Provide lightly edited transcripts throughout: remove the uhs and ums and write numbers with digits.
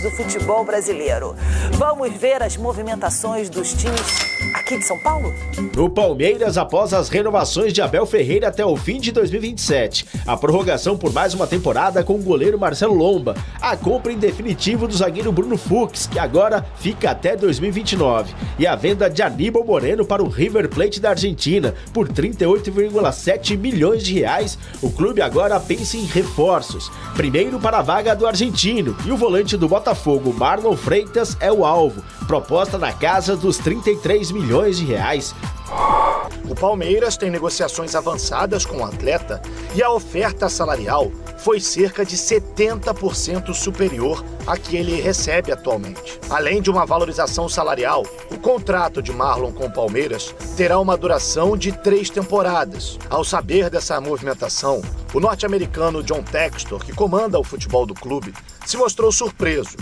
do futebol brasileiro. Vamos ver as movimentações dos times aqui de São Paulo? No Palmeiras, após as renovações de Abel Ferreira até o fim de 2027, a prorrogação por mais uma temporada com o goleiro Marcelo Lomba, a compra em definitivo do zagueiro Bruno Fux, que agora fica até 2029, e a venda de Aníbal Moreno para o River Plate da Argentina por 38,7 milhões de reais, o clube agora pensa em reforços. Primeiro para a vaga do argentino, e o volante do Botafogo, Marlon Freitas, é o alvo, proposta na casa dos 33 milhões de reais. O Palmeiras tem negociações avançadas com o atleta e a oferta salarial foi cerca de 70% superior à que ele recebe atualmente. Além de uma valorização salarial, o contrato de Marlon com o Palmeiras terá uma duração de 3 temporadas. Ao saber dessa movimentação, o norte-americano John Textor, que comanda o futebol do clube, se mostrou surpreso.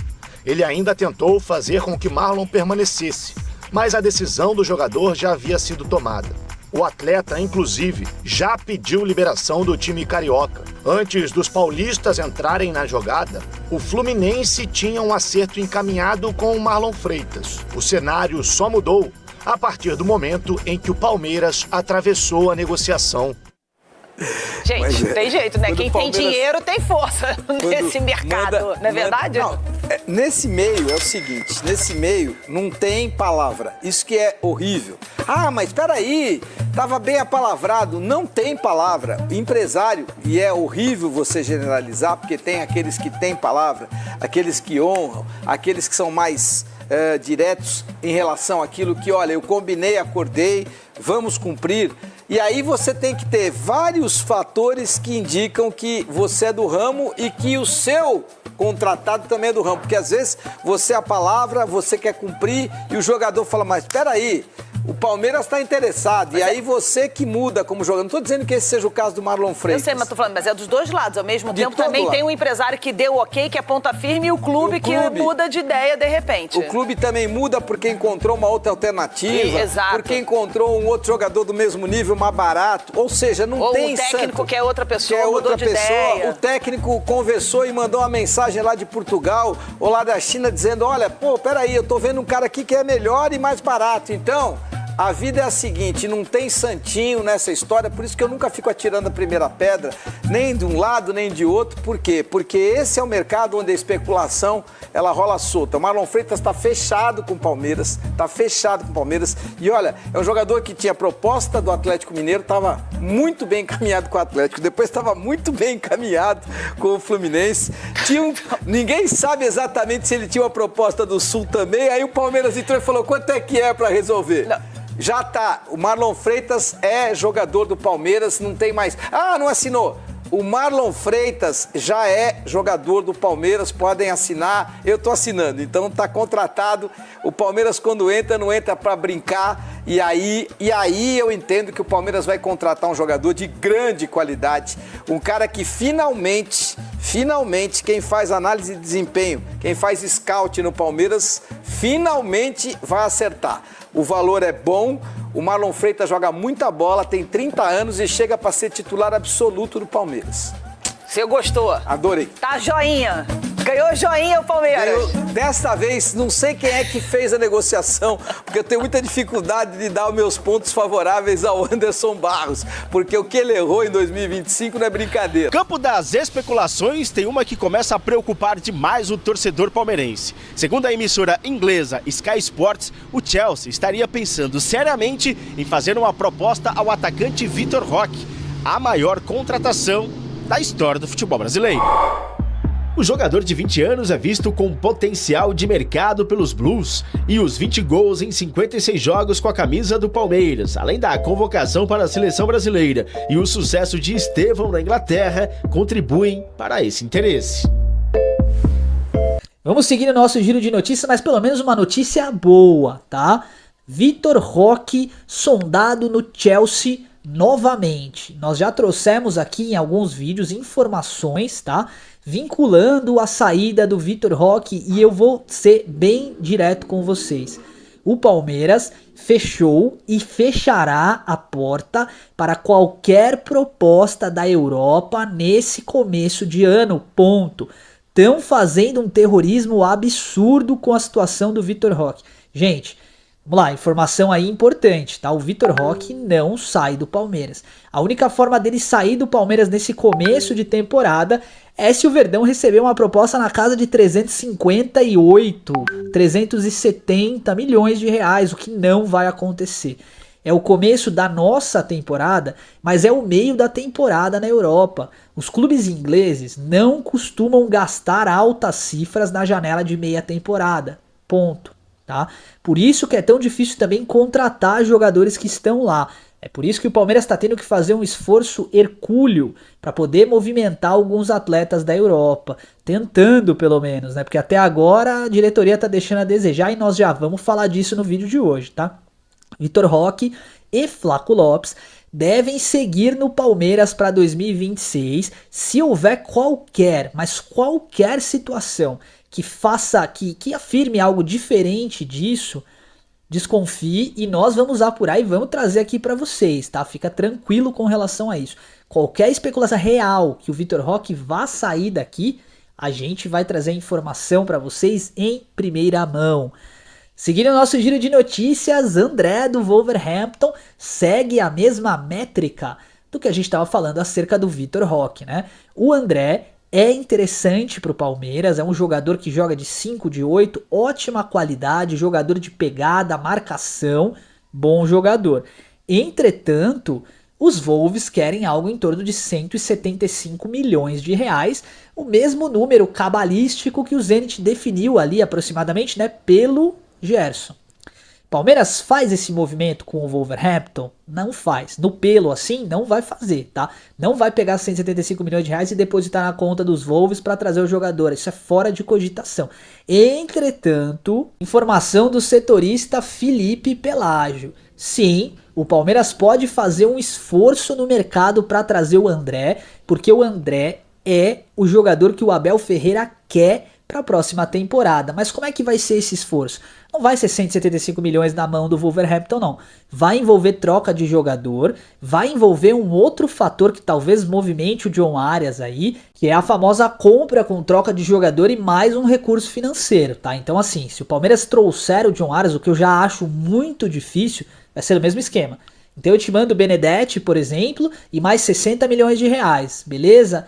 Ele ainda tentou fazer com que Marlon permanecesse, mas a decisão do jogador já havia sido tomada. O atleta, inclusive, já pediu liberação do time carioca. Antes dos paulistas entrarem na jogada, o Fluminense tinha um acerto encaminhado com o Marlon Freitas. O cenário só mudou a partir do momento em que o Palmeiras atravessou a negociação. Gente, tem jeito, né? Quem tem dinheiro tem força nesse mercado, não é verdade? Não, nesse meio é o seguinte, nesse meio não tem palavra, isso que é horrível. Ah, mas peraí, tava bem apalavrado, não tem palavra. Empresário, e é horrível você generalizar, porque tem aqueles que têm palavra, aqueles que honram, aqueles que são mais diretos em relação àquilo que, olha, eu combinei, acordei, vamos cumprir. E aí você tem que ter vários fatores que indicam que você é do ramo e que o seu contratado também é do ramo. Porque às vezes você é a palavra, você quer cumprir e o jogador fala, mas espera aí, o Palmeiras está interessado. E aí você que muda como jogador. Não estou dizendo que esse seja o caso do Marlon Freitas. Eu sei, mas estou falando, mas é dos dois lados. Ao mesmo tempo também tem um empresário que deu ok, que é ponta firme, e o clube que muda de ideia de repente. O clube também muda porque encontrou uma outra alternativa. Exato. Porque encontrou um outro jogador do mesmo nível, mais barato. Ou seja, não tem... Ou o técnico que é outra pessoa, que é mudou outra de pessoa. ideia. O técnico conversou e mandou uma mensagem lá de Portugal ou lá da China dizendo, olha, pô, peraí, eu tô vendo um cara aqui que é melhor e mais barato. Então... a vida é a seguinte, não tem santinho nessa história, por isso que eu nunca fico atirando a primeira pedra, nem de um lado, nem de outro. Por quê? Porque esse é o mercado onde a especulação, ela rola solta. O Marlon Freitas está fechado com o Palmeiras, E olha, é um jogador que tinha proposta do Atlético Mineiro, estava muito bem encaminhado com o Atlético, depois estava muito bem encaminhado com o Fluminense. Ninguém sabe exatamente se ele tinha uma proposta do Sul também, aí o Palmeiras entrou e falou, quanto é que é para resolver? Não. Já tá, o Marlon Freitas é jogador do Palmeiras, não tem mais... Ah, não assinou. O Marlon Freitas já é jogador do Palmeiras, podem assinar, eu tô assinando, então tá contratado. O Palmeiras quando entra, não entra para brincar, e aí eu entendo que o Palmeiras vai contratar um jogador de grande qualidade, um cara que finalmente, quem faz análise de desempenho, quem faz scout no Palmeiras, finalmente vai acertar. O valor é bom, o Marlon Freitas joga muita bola, tem 30 anos e chega para ser titular absoluto do Palmeiras. Você gostou? Adorei. Tá joinha. Ganhou joinha o Palmeiras. Desta vez, não sei quem é que fez a negociação, porque eu tenho muita dificuldade de dar os meus pontos favoráveis ao Anderson Barros, porque o que ele errou em 2025 não é brincadeira. Campo das especulações tem uma que começa a preocupar demais o torcedor palmeirense. Segundo a emissora inglesa Sky Sports, o Chelsea estaria pensando seriamente em fazer uma proposta ao atacante Vitor Roque, a maior contratação da história do futebol brasileiro. O jogador de 20 anos é visto com potencial de mercado pelos Blues e os 20 gols em 56 jogos com a camisa do Palmeiras, além da convocação para a seleção brasileira e o sucesso de Estevão na Inglaterra, contribuem para esse interesse. Vamos seguir o nosso giro de notícias, mas pelo menos uma notícia boa, tá? Vitor Roque sondado no Chelsea novamente. Nós já trouxemos aqui em alguns vídeos informações, tá? Vinculando a saída do Vitor Roque, e eu vou ser bem direto com vocês. O Palmeiras fechou e fechará a porta para qualquer proposta da Europa nesse começo de ano, ponto. estão fazendo um terrorismo absurdo com a situação do Vitor Roque. Gente, vamos lá, informação aí importante, tá? O Vitor Roque não sai do Palmeiras. A única forma dele sair do Palmeiras nesse começo de temporada é se o Verdão receber uma proposta na casa de 358, 370 milhões de reais, o que não vai acontecer. É o começo da nossa temporada, mas é o meio da temporada na Europa. Os clubes ingleses não costumam gastar altas cifras na janela de meia temporada. Ponto. Tá? Por isso que é tão difícil também contratar jogadores que estão lá. É por isso que o Palmeiras está tendo que fazer um esforço hercúleo para poder movimentar alguns atletas da Europa. Tentando, pelo menos, né? Porque até agora a diretoria está deixando a desejar e nós já vamos falar disso no vídeo de hoje, tá? Vitor Roque e Flaco Lopes devem seguir no Palmeiras para 2026 se houver qualquer, mas qualquer situação que faça, que afirme algo diferente disso, desconfie e nós vamos apurar e vamos trazer aqui para vocês, tá? Fica tranquilo com relação a isso. Qualquer especulação real que o Vitor Roque vá sair daqui, a gente vai trazer informação para vocês em primeira mão. Seguindo o nosso giro de notícias, André do Wolverhampton segue a mesma métrica do que a gente estava falando acerca do Vitor Roque, né? O André é interessante para o Palmeiras, é um jogador que joga de 5, de 8, ótima qualidade, jogador de pegada, marcação, bom jogador. Entretanto, os Wolves querem algo em torno de 175 milhões de reais, o mesmo número cabalístico que o Zenit definiu ali aproximadamente, né, pelo Gerson. Palmeiras faz esse movimento com o Wolverhampton? Não faz. No pelo assim, não vai fazer, tá? Não vai pegar 175 milhões de reais e depositar na conta dos Wolves para trazer o jogador. Isso é fora de cogitação. Entretanto, informação do setorista Felipe Pelágio. Sim, o Palmeiras pode fazer um esforço no mercado para trazer o André, porque o André é o jogador que o Abel Ferreira quer para a próxima temporada. Mas como é que vai ser esse esforço? Não vai ser 175 milhões na mão do Wolverhampton, não. Vai envolver troca de jogador, vai envolver um outro fator que talvez movimente o John Arias aí, que é a famosa compra com troca de jogador e mais um recurso financeiro, tá? Então assim, se o Palmeiras trouxer o John Arias, o que eu já acho muito difícil, vai ser o mesmo esquema. Então eu te mando o Benedetti, por exemplo, e mais 60 milhões de reais, beleza?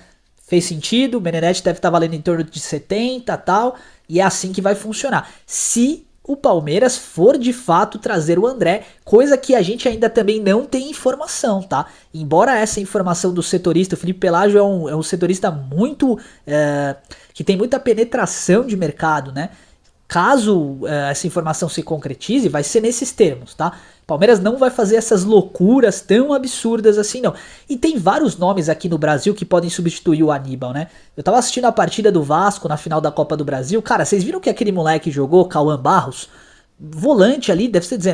Fez sentido, o Benedetti deve estar valendo em torno de 70 e tal, e é assim que vai funcionar. Se o Palmeiras for de fato trazer o André, coisa que a gente ainda também não tem informação, tá? Embora essa informação do setorista, o Felipe Pelágio é um setorista muito, que tem muita penetração de mercado, né? Caso essa informação se concretize, vai ser nesses termos, tá? Palmeiras não vai fazer essas loucuras tão absurdas assim, não. E tem vários nomes aqui no Brasil que podem substituir o Aníbal, né? Eu tava assistindo a partida do Vasco na final da Copa do Brasil. Cara, vocês viram que aquele moleque jogou, Cauã Barros? Volante ali, deve ser